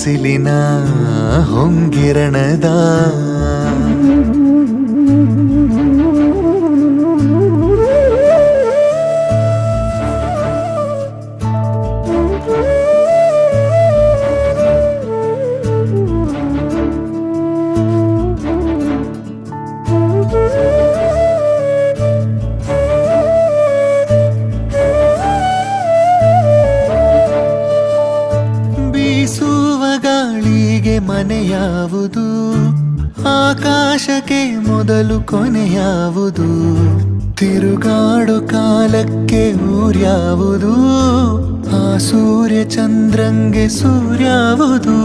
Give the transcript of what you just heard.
ಬಿಸಿಲಿನ ಹೊಂಗಿರಣದ ಬೀಸುವ ಗಾಳಿಗೆ ಮನೆಯಾವುದು, ಆಕಾಶಕ್ಕೆ ಮೊದಲು ಕೊನೆಯಾವುದು, ತಿರುಗಾಡೋ ಕಾಲಕ್ಕೆ ಊರ್ಯಾವುದು, ಆ ಸೂರ್ಯ ಚಂದ್ರಂಗೆ ಸೂರ್ಯಾವುದು.